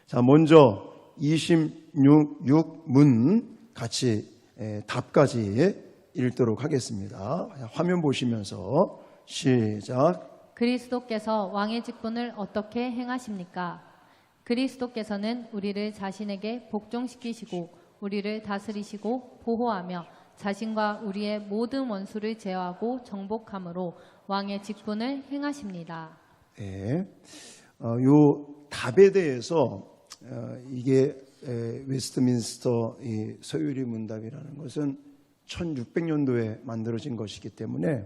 자, 먼저 26문 같이 답까지 읽도록 하겠습니다. 화면 보시면서 시작. 그리스도께서 왕의 직분을 어떻게 행하십니까? 그리스도께서는 우리를 자신에게 복종시키시고 우리를 다스리시고 보호하며 자신과 우리의 모든 원수를 제어하고 정복함으로 왕의 직분을 행하십니다. 네, 요 답에 대해서 이게 웨스트민스터 이 서유리 문답이라는 것은 1600년도에 만들어진 것이기 때문에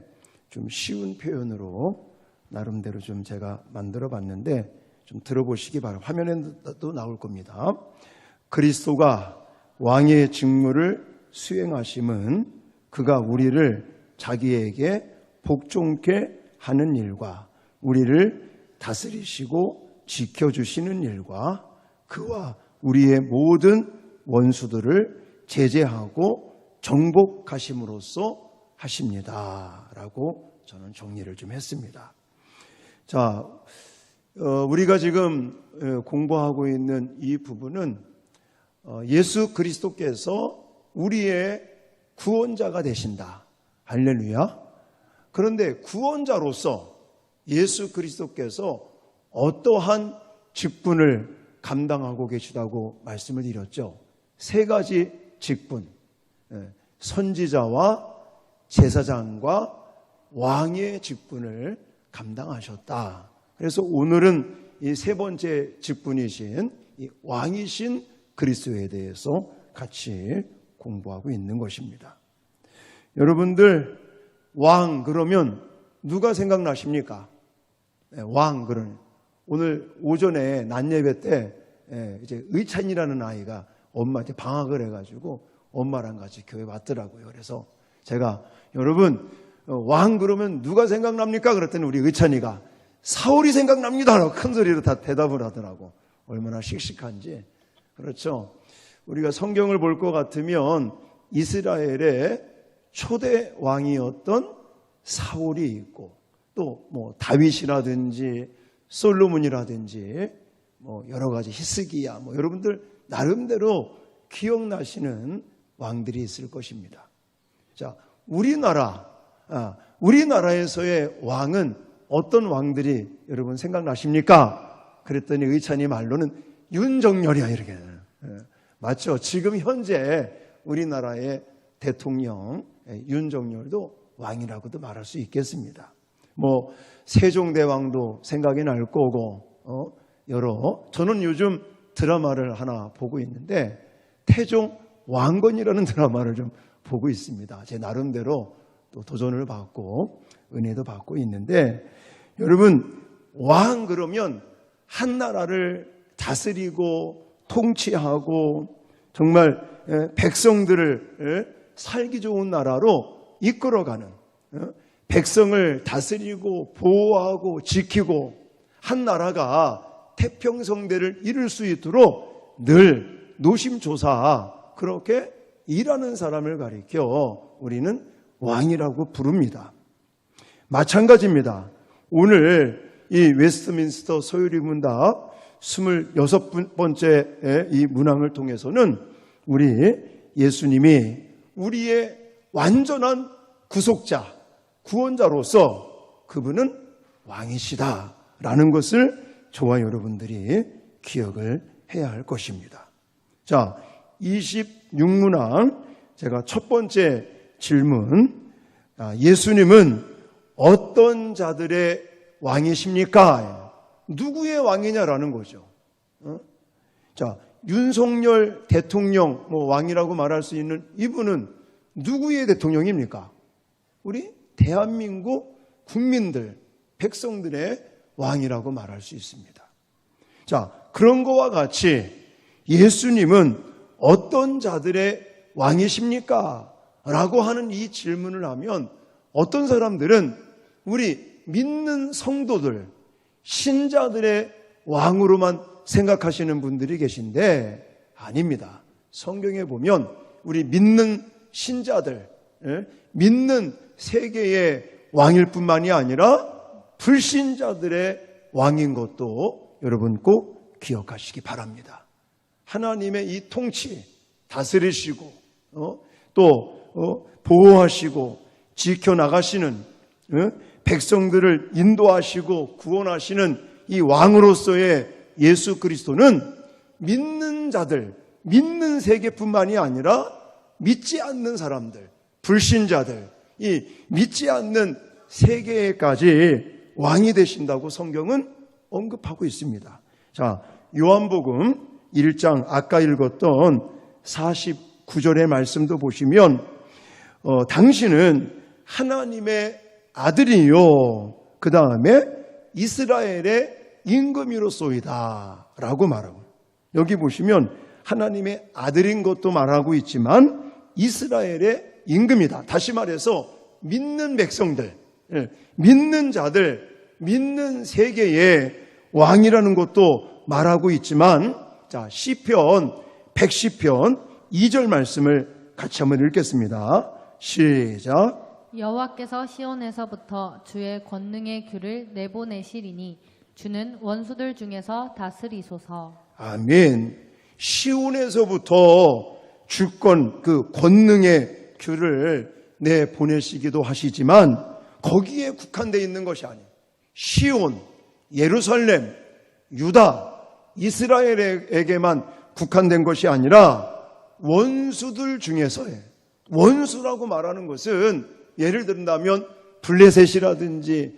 좀 쉬운 표현으로 나름대로 좀 제가 만들어 봤는데 좀 들어보시기 바랍니다. 화면에도 나올 겁니다. 그리스도가 왕의 직무를 수행하심은 그가 우리를 자기에게 복종케 하는 일과 우리를 다스리시고 지켜주시는 일과 그와 우리의 모든 원수들을 제재하고 정복하심으로써 하십니다. 라고 저는 정리를 좀 했습니다. 자, 우리가 지금 공부하고 있는 이 부분은 예수 그리스도께서 우리의 구원자가 되신다. 할렐루야. 그런데 구원자로서 예수 그리스도께서 어떠한 직분을 감당하고 계시다고 말씀을 드렸죠. 세 가지 직분, 선지자와 제사장과 왕의 직분을 감당하셨다. 그래서 오늘은 이 세 번째 직분이신 이 왕이신 그리스도에 대해서 같이 공부하고 있는 것입니다. 여러분들 왕 그러면 누가 생각나십니까? 왕 그러면 오늘 오전에 낮 예배 때 이제 의찬이라는 아이가 엄마한테 방학을 해가지고 엄마랑 같이 교회 왔더라고요. 그래서 제가 여러분 왕 그러면 누가 생각납니까? 그랬더니 우리 의찬이가 사울이 생각납니다. 라고 큰 소리로 다 대답을 하더라고. 얼마나 씩씩한지. 그렇죠. 우리가 성경을 볼 것 같으면 이스라엘의 초대 왕이었던 사울이 있고 또 뭐 다윗이라든지 솔로몬이라든지 뭐 여러 가지 히스기야 뭐 여러분들 나름대로 기억나시는 왕들이 있을 것입니다. 자, 우리나라에서의 왕은 어떤 왕들이 여러분 생각나십니까? 그랬더니 의찬이 말로는 윤석열이야 이렇게. 맞죠? 지금 현재 우리나라의 대통령 윤석열도 왕이라고도 말할 수 있겠습니다. 뭐 세종대왕도 생각이 날 거고 저는 요즘 드라마를 하나 보고 있는데 태종 왕건이라는 드라마를 좀 보고 있습니다. 제 나름대로 또 도전을 받고 은혜도 받고 있는데 여러분 왕 그러면 한 나라를 다스리고 통치하고 정말 백성들을 살기 좋은 나라로 이끌어가는 백성을 다스리고 보호하고 지키고 한 나라가 태평성대를 이룰 수 있도록 늘 노심초사 그렇게 일하는 사람을 가리켜 우리는 왕이라고 부릅니다. 마찬가지입니다. 오늘 이 웨스트민스터 서유리 문답 26번째 이 문항을 통해서는 우리 예수님이 우리의 완전한 구속자, 구원자로서 그분은 왕이시다라는 것을 저와 여러분들이 기억을 해야 할 것입니다. 자, 26문항 제가 첫 번째 질문, 예수님은 어떤 자들의 왕이십니까? 누구의 왕이냐라는 거죠. 자, 윤석열 대통령 왕이라고 말할 수 있는 이분은 누구의 대통령입니까? 우리 대한민국 국민들, 백성들의 왕이라고 말할 수 있습니다. 자, 그런 것과 같이 예수님은 어떤 자들의 왕이십니까? 라고 하는 이 질문을 하면 어떤 사람들은 우리 믿는 성도들, 신자들의 왕으로만 생각하시는 분들이 계신데 아닙니다. 성경에 보면 우리 믿는 신자들, 믿는 세계의 왕일 뿐만이 아니라 불신자들의 왕인 것도 여러분 꼭 기억하시기 바랍니다. 하나님의 이 통치, 다스리시고 또 보호하시고 지켜나가시는 백성들을 인도하시고 구원하시는 이 왕으로서의 예수 그리스도는 믿는 자들, 믿는 세계뿐만이 아니라 믿지 않는 사람들, 불신자들, 이 믿지 않는 세계까지 왕이 되신다고 성경은 언급하고 있습니다. 자, 요한복음 1장 아까 읽었던 49절의 말씀도 보시면 당신은 하나님의 아들이요 그 다음에 이스라엘의 임금이로소이다 라고 말하고, 여기 보시면 하나님의 아들인 것도 말하고 있지만 이스라엘의 임금이다. 다시 말해서 믿는 백성들, 믿는 자들, 믿는 세계의 왕이라는 것도 말하고 있지만, 자, 시편 110편 2절 말씀을 같이 한번 읽겠습니다. 시작. 여호와께서 시온에서부터 주의 권능의 규를 내보내시리니 주는 원수들 중에서 다스리소서. 아멘. 시온에서부터 주권 그 권능의 규를 내보내시기도 하시지만 거기에 국한되어 있는 것이 아니에요. 시온, 예루살렘, 유다, 이스라엘에게만 국한된 것이 아니라 원수들 중에서의, 원수라고 말하는 것은 예를 든다면 블레셋이라든지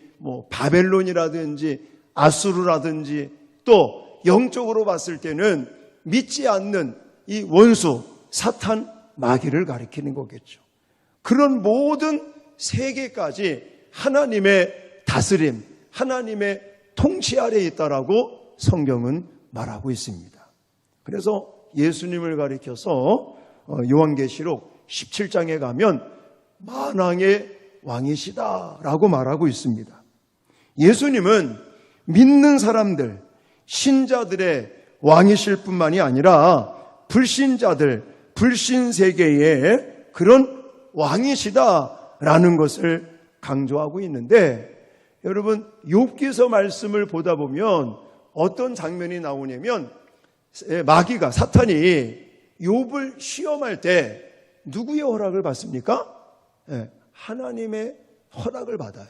바벨론이라든지 아수르라든지 또 영적으로 봤을 때는 믿지 않는 이 원수 사탄 마귀를 가리키는 거겠죠. 그런 모든 세계까지 하나님의 다스림, 하나님의 통치 아래에 있다라고 성경은 말하고 있습니다. 그래서 예수님을 가리켜서 요한계시록 17장에 가면 만왕의 왕이시다라고 말하고 있습니다. 예수님은 믿는 사람들, 신자들의 왕이실 뿐만이 아니라 불신자들, 불신세계의 그런 왕이시다라는 것을 강조하고 있는데, 여러분 욥기서 말씀을 보다 보면 어떤 장면이 나오냐면 마귀가, 사탄이 욥을 시험할 때 누구의 허락을 받습니까? 하나님의 허락을 받아요.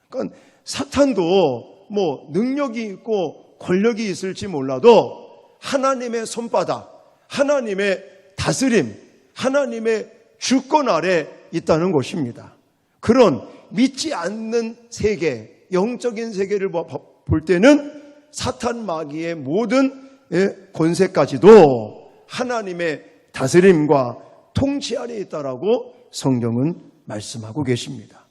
그러니까 사탄도 능력이 있고 권력이 있을지 몰라도 하나님의 손바닥, 하나님의 다스림, 하나님의 주권 아래 있다는 것입니다. 그런 믿지 않는 세계, 영적인 세계를 볼 때는 사탄 마귀의 모든 권세까지도 하나님의 다스림과 통치 아래에 있다라고 성경은 말씀하고 계십니다.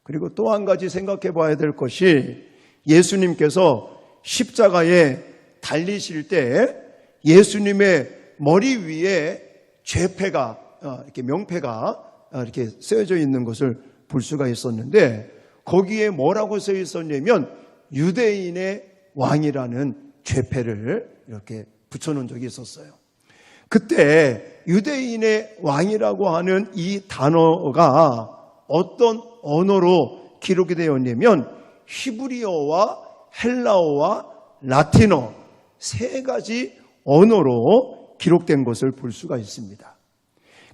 그리고 또 한 가지 생각해 봐야 될 것이, 예수님께서 십자가에 달리실 때 예수님의 머리 위에 죄패가, 이렇게 명패가 이렇게 쓰여져 있는 것을 볼 수가 있었는데, 거기에 뭐라고 쓰여 있었냐면 유대인의 왕이라는 죄패를 이렇게 붙여놓은 적이 있었어요. 그때 유대인의 왕이라고 하는 이 단어가 어떤 언어로 기록이 되었냐면 히브리어와 헬라어와 라틴어 세 가지 언어로 기록된 것을 볼 수가 있습니다.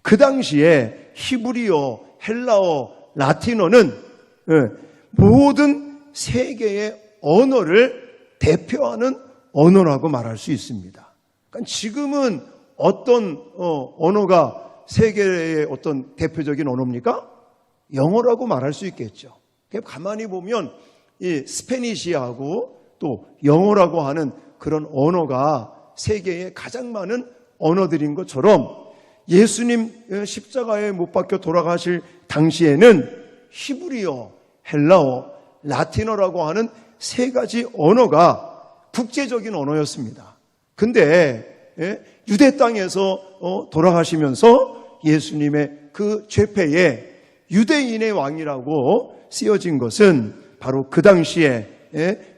그 당시에 히브리어, 헬라어, 라틴어는 모든 세계의 언어를 대표하는 언어라고 말할 수 있습니다. 그러니까 지금은 어떤 언어가 세계의 어떤 대표적인 언어입니까? 영어라고 말할 수 있겠죠. 가만히 보면 이 스페니시하고 또 영어라고 하는 그런 언어가 세계에 가장 많은 언어들인 것처럼, 예수님 십자가에 못 박혀 돌아가실 당시에는 히브리어, 헬라어, 라틴어라고 하는 세 가지 언어가 국제적인 언어였습니다. 근데 유대 땅에서 돌아가시면서 예수님의 그 죄패에 유대인의 왕이라고 쓰여진 것은 바로 그 당시에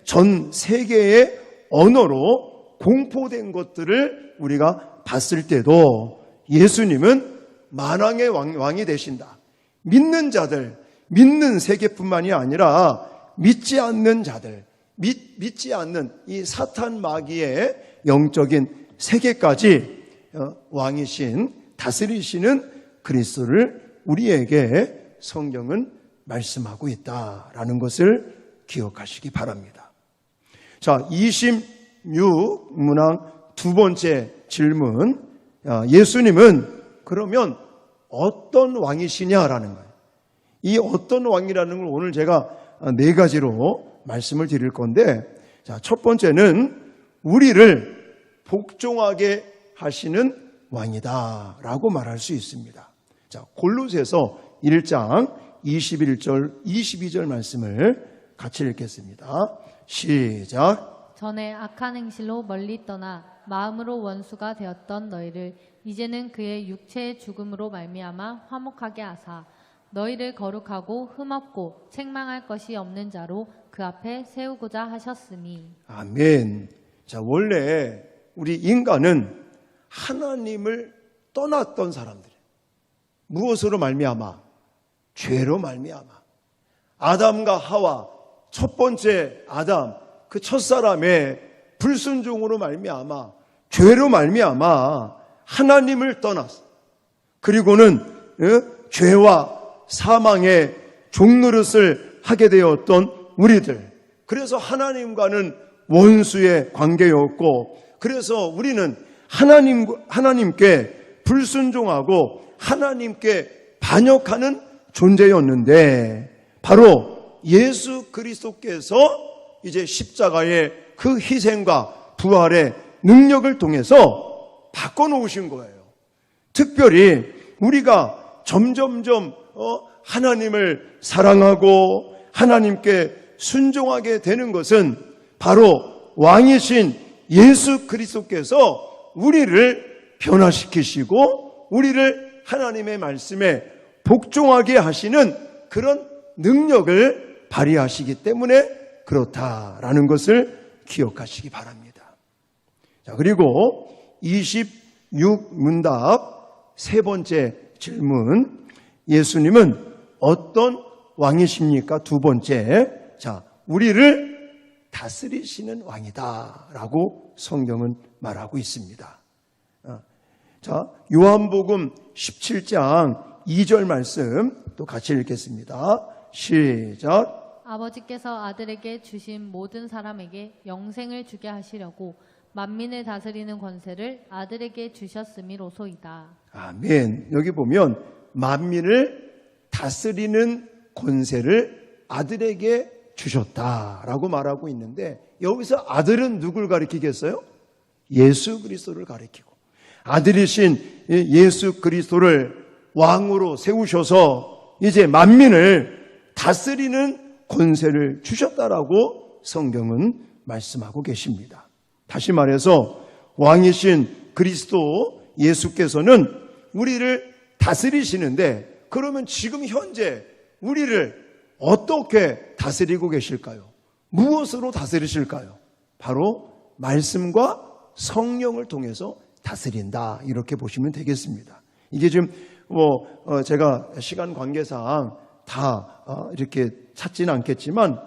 전 세계의 언어로 공포된 것들을 우리가 봤을 때도 예수님은 만왕의 왕이 되신다. 믿는 자들, 믿는 세계뿐만이 아니라 믿지 않는 자들, 믿지 않는 이 사탄 마귀의 영적인 세계까지 왕이신 다스리시는 그리스도를 우리에게 성경은 말씀하고 있다라는 것을 기억하시기 바랍니다. 자, 26문항 두 번째 질문. 예수님은 그러면 어떤 왕이시냐라는 거예요. 이 어떤 왕이라는 걸 오늘 제가 네 가지로 말씀을 드릴 건데, 자, 첫 번째는 우리를 복종하게 하시는 왕이다라고 말할 수 있습니다. 자, 골로새서 1장 21절, 22절 말씀을 같이 읽겠습니다. 시작. 전에 악한 행실로 멀리 떠나 마음으로 원수가 되었던 너희를 이제는 그의 육체의 죽음으로 말미암아 화목하게 하사 너희를 거룩하고 흠없고 책망할 것이 없는 자로 그 앞에 세우고자 하셨으니. 아멘. 자, 원래 우리 인간은 하나님을 떠났던 사람들. 무엇으로 말미암아? 죄로 말미암아. 아담과 하와, 첫 번째 아담, 그 첫사람의 불순종으로 말미암아, 죄로 말미암아 하나님을 떠났어. 그리고는 죄와 사망의 종노릇을 하게 되었던 우리들. 그래서 하나님과는 원수의 관계였고, 그래서 우리는 하나님께 불순종하고 하나님께 반역하는 존재였는데, 바로 예수 그리스도께서 이제 십자가의 그 희생과 부활의 능력을 통해서 바꿔놓으신 거예요. 특별히 우리가 점점점 하나님을 사랑하고 하나님께 순종하게 되는 것은 바로 왕이신 예수 그리스도께서 우리를 변화시키시고 우리를 하나님의 말씀에 복종하게 하시는 그런 능력을 발휘하시기 때문에 그렇다라는 것을 기억하시기 바랍니다. 자, 그리고 26문답 세 번째 질문. 예수님은 어떤 왕이십니까? 두 번째. 자, 우리를 다스리시는 왕이다라고 성경은 말하고 있습니다. 자, 요한복음 17장 2절 말씀 또 같이 읽겠습니다. 시작. 아버지께서 아들에게 주신 모든 사람에게 영생을 주게 하시려고 만민을 다스리는 권세를 아들에게 주셨음이로소이다. 아멘. 여기 보면 만민을 다스리는 권세를 아들에게 주셨다라고 말하고 있는데, 여기서 아들은 누굴 가리키겠어요? 예수 그리스도를 가리키고, 아들이신 예수 그리스도를 왕으로 세우셔서 이제 만민을 다스리는 권세를 주셨다라고 성경은 말씀하고 계십니다. 다시 말해서 왕이신 그리스도 예수께서는 우리를 다스리시는데, 그러면 지금 현재 우리를 어떻게 다스리고 계실까요? 무엇으로 다스리실까요? 바로 말씀과 성령을 통해서 다스린다, 이렇게 보시면 되겠습니다. 이게 지금 제가 시간 관계상 다 이렇게 찾지는 않겠지만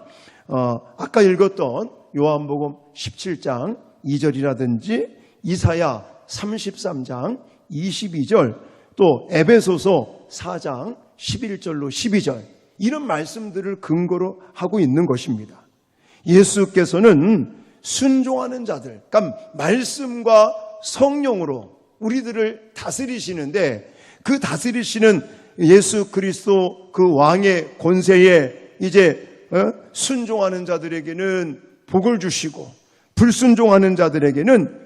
아까 읽었던 요한복음 17장 2절이라든지 이사야 33장 22절, 또 에베소서 4장 11절로 12절, 이런 말씀들을 근거로 하고 있는 것입니다. 예수께서는 순종하는 자들, 그러니까 말씀과 성령으로 우리들을 다스리시는데, 그 다스리시는 예수 그리스도 그 왕의 권세에 이제 순종하는 자들에게는 복을 주시고 불순종하는 자들에게는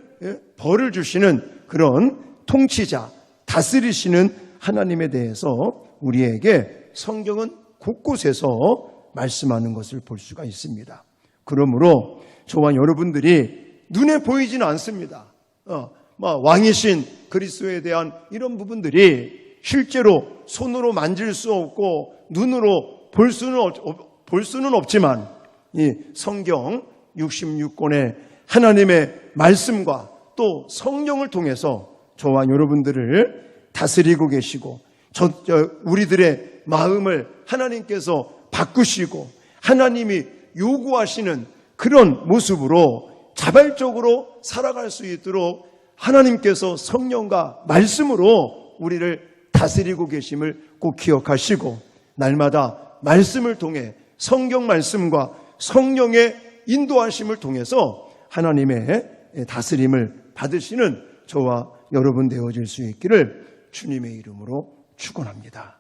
벌을 주시는 그런 통치자, 다스리시는 하나님에 대해서 우리에게 성경은 곳곳에서 말씀하는 것을 볼 수가 있습니다. 그러므로 저와 여러분들이 눈에 보이지는 않습니다. 왕이신 그리스도에 대한 이런 부분들이 실제로 손으로 만질 수 없고 눈으로 볼 수는 없지만, 이 성경 66권의 하나님의 말씀과 또 성령을 통해서 저와 여러분들을 다스리고 계시고, 우리들의 마음을 하나님께서 바꾸시고 하나님이 요구하시는 그런 모습으로 자발적으로 살아갈 수 있도록 하나님께서 성령과 말씀으로 우리를 다스리고 계심을 꼭 기억하시고, 날마다 말씀을 통해 성경 말씀과 성령의 인도하심을 통해서 하나님의 다스림을 받으시는 저와 여러분 되어질 수 있기를 주님의 이름으로 축원합니다.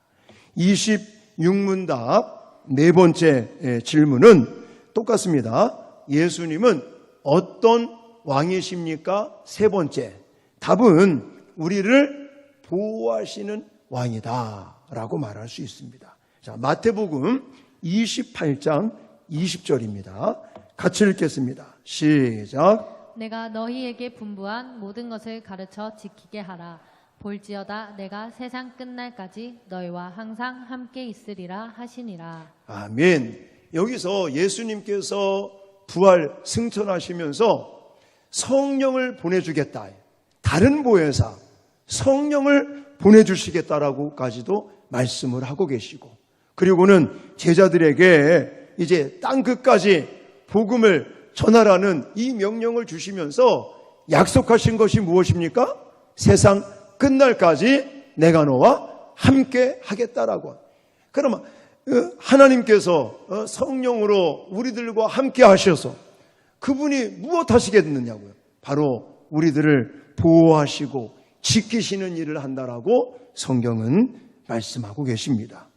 26문답 네 번째 질문은 똑같습니다. 예수님은 어떤 왕이십니까? 세 번째, 답은 우리를 보호하시는 왕이다 라고 말할 수 있습니다. 자, 마태복음 28장 20절입니다. 같이 읽겠습니다. 시작. 내가 너희에게 분부한 모든 것을 가르쳐 지키게 하라. 볼지어다 내가 세상 끝날까지 너희와 항상 함께 있으리라 하시니라. 아멘. 여기서 예수님께서 부활 승천하시면서 성령을 보내주겠다, 다른 보혜사 성령을 보내주시겠다라고까지도 말씀을 하고 계시고, 그리고는 제자들에게 이제 땅끝까지 복음을 전하라는 이 명령을 주시면서 약속하신 것이 무엇입니까? 세상 끝날까지 내가 너와 함께 하겠다라고. 그러면 하나님께서 성령으로 우리들과 함께 하셔서 그분이 무엇 하시겠느냐고요? 바로 우리들을 보호하시고 지키시는 일을 한다라고 성경은 말씀하고 계십니다.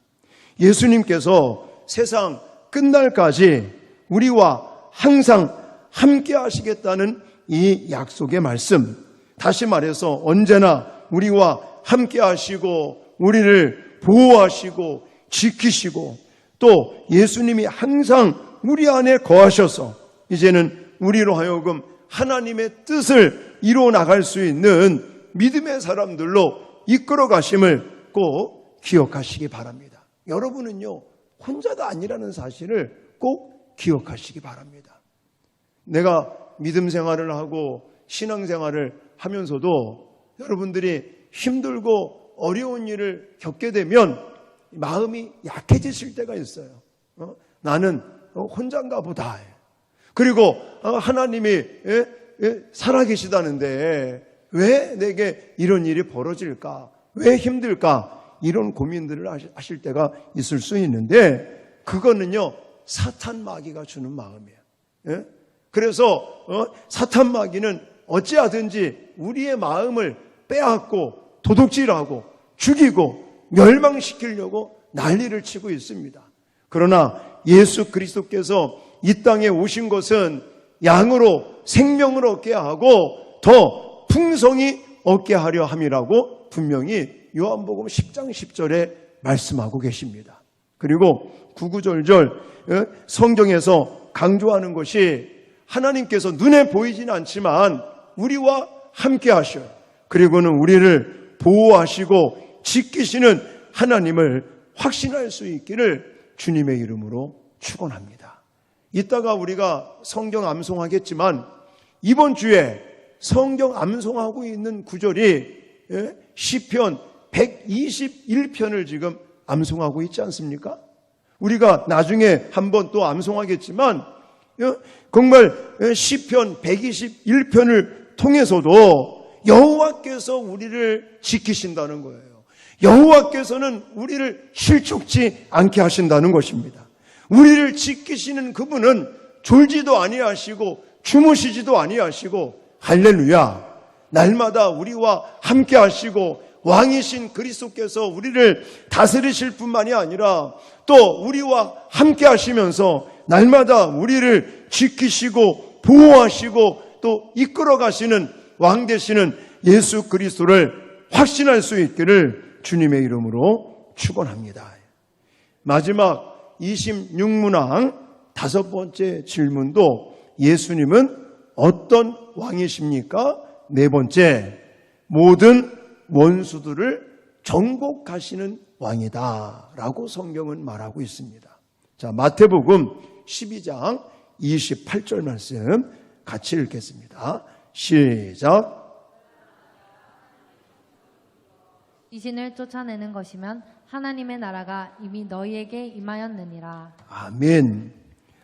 예수님께서 세상 끝날까지 우리와 항상 함께 하시겠다는 이 약속의 말씀, 다시 말해서 언제나 우리와 함께 하시고 우리를 보호하시고 지키시고, 또 예수님이 항상 우리 안에 거하셔서 이제는 우리로 하여금 하나님의 뜻을 이루어 나갈 수 있는 믿음의 사람들로 이끌어 가심을 꼭 기억하시기 바랍니다. 여러분은요, 혼자가 아니라는 사실을 꼭 기억하시기 바랍니다. 내가 믿음 생활을 하고 신앙 생활을 하면서도 여러분들이 힘들고 어려운 일을 겪게 되면 마음이 약해지실 때가 있어요. 나는 혼자인가 보다. 그리고 하나님이 살아계시다는데 왜 내게 이런 일이 벌어질까? 왜 힘들까? 이런 고민들을 하실 때가 있을 수 있는데, 그거는요 사탄 마귀가 주는 마음이에요. 그래서 사탄 마귀는 어찌하든지 우리의 마음을 빼앗고 도둑질하고 죽이고 멸망시키려고 난리를 치고 있습니다. 그러나 예수 그리스도께서 이 땅에 오신 것은 양으로 생명을 얻게 하고 더 풍성히 얻게 하려 함이라고 분명히 요한복음 10장 10절에 말씀하고 계십니다. 그리고 구구절절 성경에서 강조하는 것이 하나님께서 눈에 보이지는 않지만 우리와 함께 하셔요. 그리고는 우리를 보호하시고 지키시는 하나님을 확신할 수 있기를 주님의 이름으로 축원합니다. 이따가 우리가 성경 암송하겠지만 이번 주에 성경 암송하고 있는 구절이 시편 121편을 지금 암송하고 있지 않습니까? 우리가 나중에 한번 또 암송하겠지만 정말 시편 121편을 통해서도 여호와께서 우리를 지키신다는 거예요. 여호와께서는 우리를 실족지 않게 하신다는 것입니다. 우리를 지키시는 그분은 졸지도 아니하시고 주무시지도 아니하시고, 할렐루야, 날마다 우리와 함께 하시고 왕이신 그리스도께서 우리를 다스리실 뿐만이 아니라 또 우리와 함께 하시면서 날마다 우리를 지키시고 보호하시고 또 이끌어 가시는 왕 되시는 예수 그리스도를 확신할 수 있기를 주님의 이름으로 축원합니다. 마지막 26문항 다섯 번째 질문도 예수님은 어떤 왕이십니까? 네 번째, 모든 원수들을 정복하시는 왕이다 라고 성경은 말하고 있습니다. 자, 마태복음 12장 28절 말씀 같이 읽겠습니다. 시작. 이신을 쫓아내는 것이면 하나님의 나라가 이미 너희에게 임하였느니라. 아멘.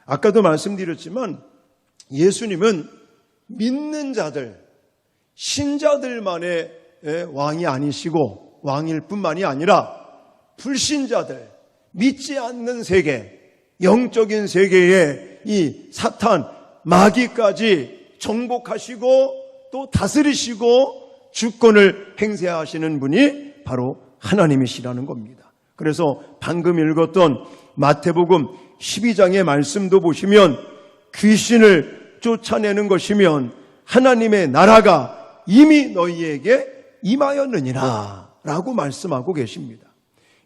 아까도 말씀드렸지만 예수님은 믿는 자들, 신자들만의 왕이 아니시고 왕일 뿐만이 아니라 불신자들, 믿지 않는 세계, 영적인 세계의 이 사탄, 마귀까지 정복하시고 또 다스리시고 주권을 행세하시는 분이 바로 하나님이시라는 겁니다. 그래서 방금 읽었던 마태복음 12장의 말씀도 보시면 귀신을 쫓아내는 것이면 하나님의 나라가 이미 너희에게 임하였느니라 라고 말씀하고 계십니다.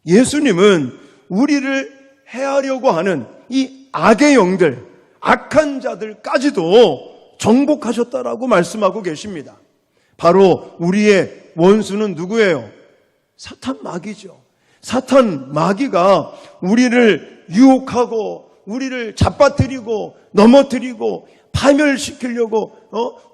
예수님은 우리를 해하려고 하는 이 악의 영들, 악한 자들까지도 정복하셨다라고 말씀하고 계십니다. 바로 우리의 원수는 누구예요? 사탄 마귀죠. 사탄 마귀가 우리를 유혹하고 우리를 잡아뜨리고 넘어뜨리고 파멸시키려고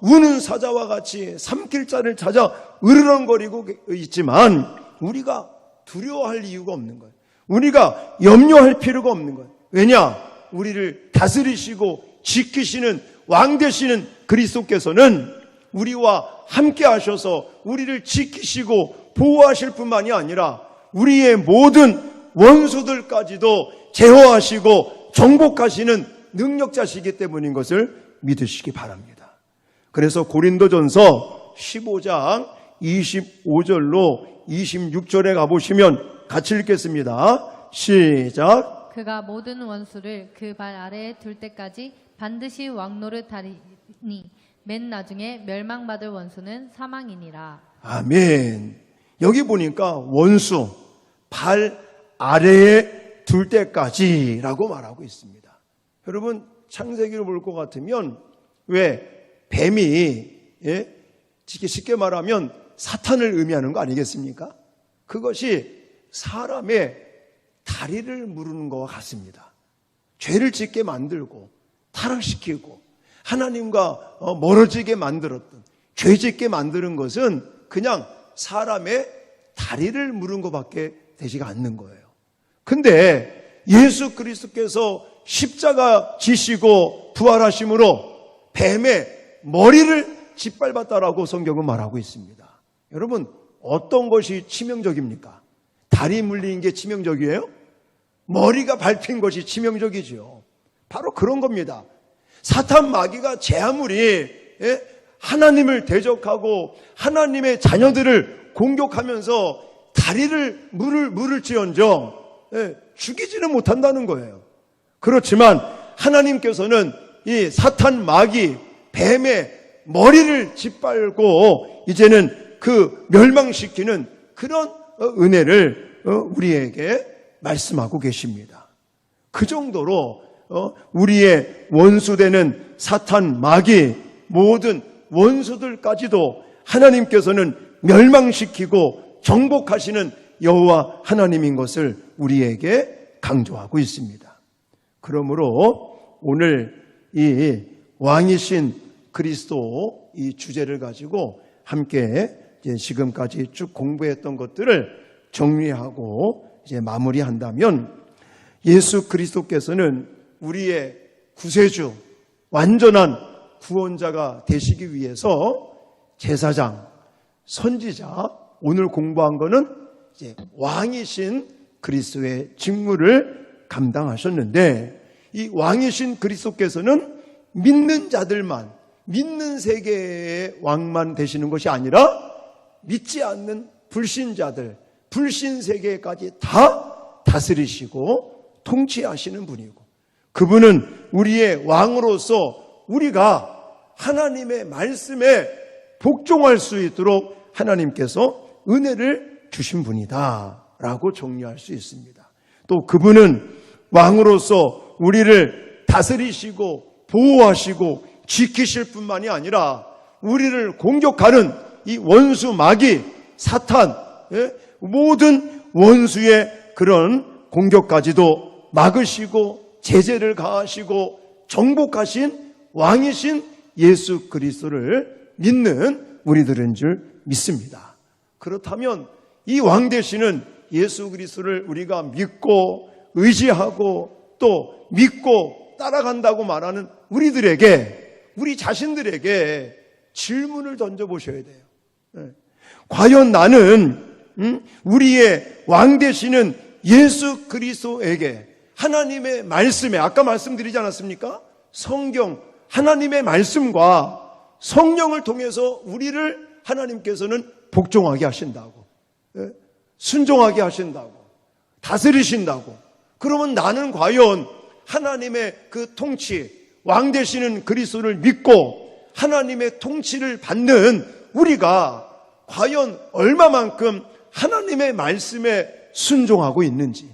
우는 사자와 같이 삼킬 자를 찾아 으르렁거리고 있지만 우리가 두려워할 이유가 없는 거예요. 우리가 염려할 필요가 없는 거예요. 왜냐? 우리를 다스리시고 지키시는 왕 되시는 그리스도께서는 우리와 함께 하셔서 우리를 지키시고 보호하실 뿐만이 아니라 우리의 모든 원수들까지도 제어하시고 정복하시는 능력자시기 때문인 것을 믿으시기 바랍니다. 그래서 고린도전서 15장 25절로 26절에 가보시면 같이 읽겠습니다. 시작. 그가 모든 원수를 그 발 아래에 둘 때까지 반드시 왕노릇하리니 맨 나중에 멸망받을 원수는 사망이니라. 아멘. 여기 보니까 원수 발 아래에 둘 때까지라고 말하고 있습니다. 여러분 창세기를 볼 것 같으면 왜 뱀이 쉽게 말하면 사탄을 의미하는 거 아니겠습니까? 그것이 사람의 다리를 무르는 것과 같습니다. 죄를 짓게 만들고 타락시키고 하나님과 멀어지게 만들었던 죄 짓게 만드는 것은 그냥 사람의 다리를 무른 것밖에 되지가 않는 거예요. 근데 예수 그리스도께서 십자가 지시고 부활하심으로 뱀의 머리를 짓밟았다라고 성경은 말하고 있습니다. 여러분 어떤 것이 치명적입니까? 다리 물리는 게 치명적이에요? 머리가 밟힌 것이 치명적이죠. 바로 그런 겁니다. 사탄 마귀가 제 아무리 하나님을 대적하고 하나님의 자녀들을 공격하면서 다리를 물을지언정 죽이지는 못한다는 거예요. 그렇지만 하나님께서는 이 사탄 마귀 뱀의 머리를 짓밟고 이제는 그 멸망시키는 그런 은혜를 우리에게 말씀하고 계십니다. 그 정도로 우리의 원수되는 사탄 마귀 모든 원수들까지도 하나님께서는 멸망시키고 정복하시는 여호와 하나님인 것을 우리에게 강조하고 있습니다. 그러므로 오늘 이 왕이신 그리스도 이 주제를 가지고 함께 지금까지 쭉 공부했던 것들을 정리하고 이제 마무리한다면 예수 그리스도께서는 우리의 구세주, 완전한 구원자가 되시기 위해서 제사장, 선지자, 오늘 공부한 거는 이제 왕이신 그리스도의 직무를 감당하셨는데 이 왕이신 그리스도께서는 믿는 자들만, 믿는 세계의 왕만 되시는 것이 아니라 믿지 않는 불신자들, 불신 세계까지 다 다스리시고 통치하시는 분이고 그분은 우리의 왕으로서 우리가 하나님의 말씀에 복종할 수 있도록 하나님께서 은혜를 주신 분이다 라고 정리할 수 있습니다. 또 그분은 왕으로서 우리를 다스리시고 보호하시고 지키실 뿐만이 아니라 우리를 공격하는 이 원수 마귀 사탄 모든 원수의 그런 공격까지도 막으시고 제재를 가하시고 정복하신 왕이신 예수 그리스도를 믿는 우리들인 줄 믿습니다. 그렇다면 이 왕 되시는 예수 그리스도를 우리가 믿고 의지하고 또 믿고 따라간다고 말하는 우리들에게 우리 자신들에게 질문을 던져보셔야 돼요. 과연 나는 우리의 왕 되시는 예수 그리스도에게 하나님의 말씀에, 아까 말씀드리지 않았습니까? 성경, 하나님의 말씀과 성령을 통해서 우리를 하나님께서는 복종하게 하신다고, 순종하게 하신다고, 다스리신다고. 그러면 나는 과연 하나님의 그 통치, 왕 되시는 그리스도를 믿고 하나님의 통치를 받는 우리가 과연 얼마만큼 하나님의 말씀에 순종하고 있는지,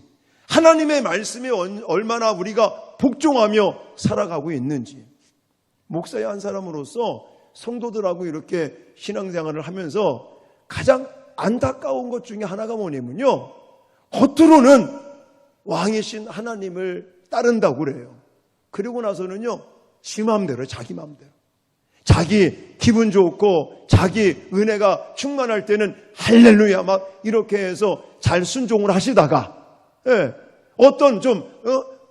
하나님의 말씀에 얼마나 우리가 복종하며 살아가고 있는지. 목사의 한 사람으로서 성도들하고 이렇게 신앙생활을 하면서 가장 안타까운 것 중에 하나가 뭐냐면요, 겉으로는 왕이신 하나님을 따른다고 그래요. 그리고 나서는요, 지 마음대로, 자기 마음대로, 자기 기분 좋고 자기 은혜가 충만할 때는 할렐루야 막 이렇게 해서 잘 순종을 하시다가, 어떤 좀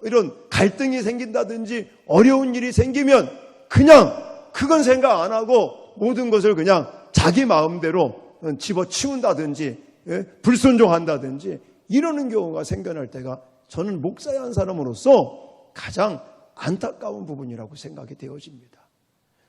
이런 갈등이 생긴다든지 어려운 일이 생기면 그냥 그건 생각 안 하고 모든 것을 그냥 자기 마음대로 집어치운다든지, 불순종한다든지 이러는 경우가 생겨날 때가 저는 목사의 한 사람으로서 가장 안타까운 부분이라고 생각이 되어집니다.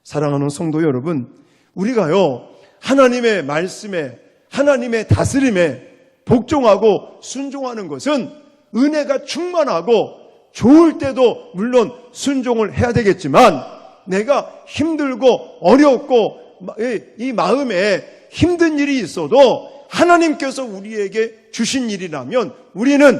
사랑하는 성도 여러분, 우리가요, 하나님의 말씀에, 하나님의 다스림에 복종하고 순종하는 것은 은혜가 충만하고 좋을 때도 물론 순종을 해야 되겠지만, 내가 힘들고 어렵고 이 마음에 힘든 일이 있어도 하나님께서 우리에게 주신 일이라면 우리는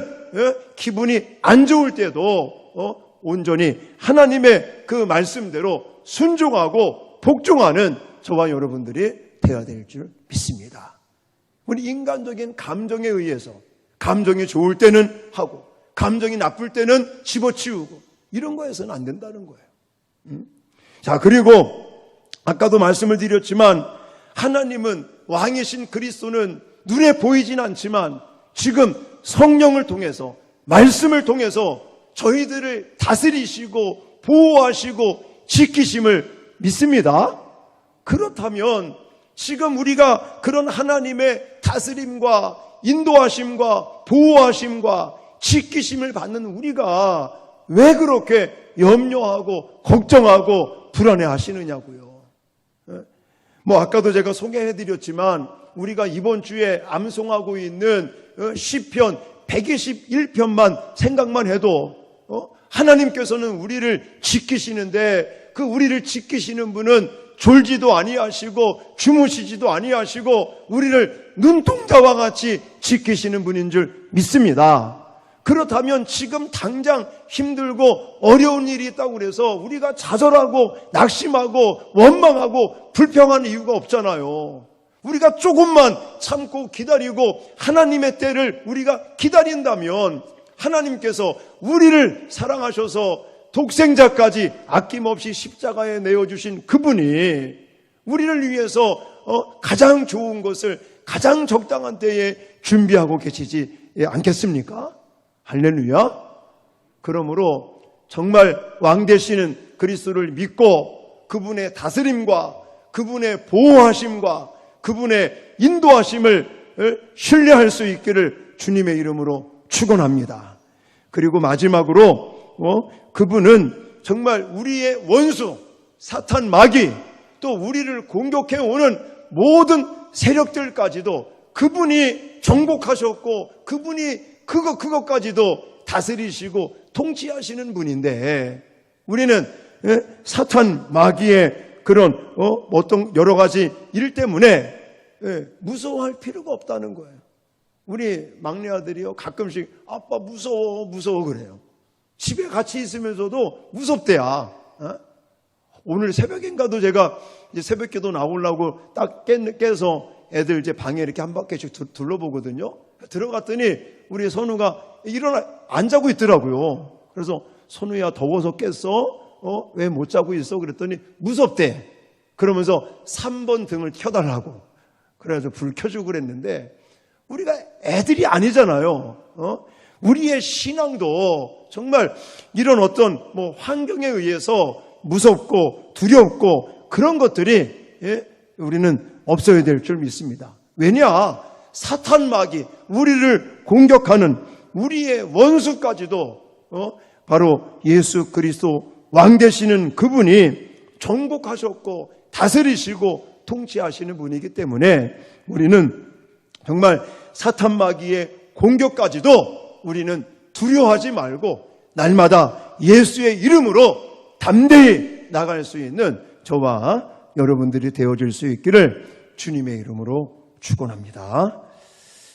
기분이 안 좋을 때도 온전히 하나님의 그 말씀대로 순종하고 복종하는 저와 여러분들이 되어야 될 줄 믿습니다. 우리 인간적인 감정에 의해서 감정이 좋을 때는 하고 감정이 나쁠 때는 집어치우고 이런 거에서는 안 된다는 거예요. 자, 그리고 아까도 말씀을 드렸지만 하나님은 왕이신 그리스도는 눈에 보이진 않지만 지금 성령을 통해서 말씀을 통해서 저희들을 다스리시고 보호하시고 지키심을 믿습니다. 그렇다면 지금 우리가 그런 하나님의 다스림과 인도하심과 보호하심과 지키심을 받는 우리가 왜 그렇게 염려하고 걱정하고 불안해 하시느냐고요. 아까도 제가 소개해드렸지만 우리가 이번 주에 암송하고 있는 시편 121편만 생각만 해도 하나님께서는 우리를 지키시는데 그 우리를 지키시는 분은 졸지도 아니하시고 주무시지도 아니하시고 우리를 눈동자와 같이 지키시는 분인 줄 믿습니다. 그렇다면 지금 당장 힘들고 어려운 일이 있다고 그래서 우리가 좌절하고 낙심하고 원망하고 불평하는 이유가 없잖아요. 우리가 조금만 참고 기다리고 하나님의 때를 우리가 기다린다면 하나님께서 우리를 사랑하셔서 독생자까지 아낌없이 십자가에 내어주신 그분이 우리를 위해서 가장 좋은 것을 가장 적당한 때에 준비하고 계시지 않겠습니까? 할렐루야. 그러므로 정말 왕 되시는 그리스도를 믿고 그분의 다스림과 그분의 보호하심과 그분의 인도하심을 신뢰할 수 있기를 주님의 이름으로 축원합니다. 그리고 마지막으로 그분은 정말 우리의 원수 사탄 마귀 또 우리를 공격해 오는 모든 세력들까지도 그분이 정복하셨고 그분이 그것까지도 다스리시고 통치하시는 분인데 우리는 사탄 마귀의 그런 어떤 여러 가지 일 때문에 무서워할 필요가 없다는 거예요. 우리 막내 아들이요 가끔씩 아빠 무서워 그래요. 집에 같이 있으면서도 무섭대야. 오늘 새벽인가도 제가 이제 새벽기도 나오려고 딱 깨서 애들 이제 방에 이렇게 한 바퀴씩 둘러보거든요. 들어갔더니 우리 선우가 안 자고 있더라고요. 그래서 선우야 더워서 깼어? 왜 못 자고 있어? 그랬더니 무섭대. 그러면서 3번 등을 켜달라고. 그래서 불 켜주고 그랬는데 우리가 애들이 아니잖아요. 우리의 신앙도 정말 이런 어떤 환경에 의해서 무섭고 두렵고 그런 것들이 우리는 없어야 될 줄 믿습니다. 왜냐? 사탄 마귀, 우리를 공격하는 우리의 원수까지도 바로 예수 그리스도 왕 되시는 그분이 정복하셨고 다스리시고 통치하시는 분이기 때문에 우리는 정말 사탄 마귀의 공격까지도 우리는 두려워하지 말고 날마다 예수의 이름으로 담대히 나갈 수 있는 저와 여러분들이 되어줄 수 있기를 주님의 이름으로 축원합니다.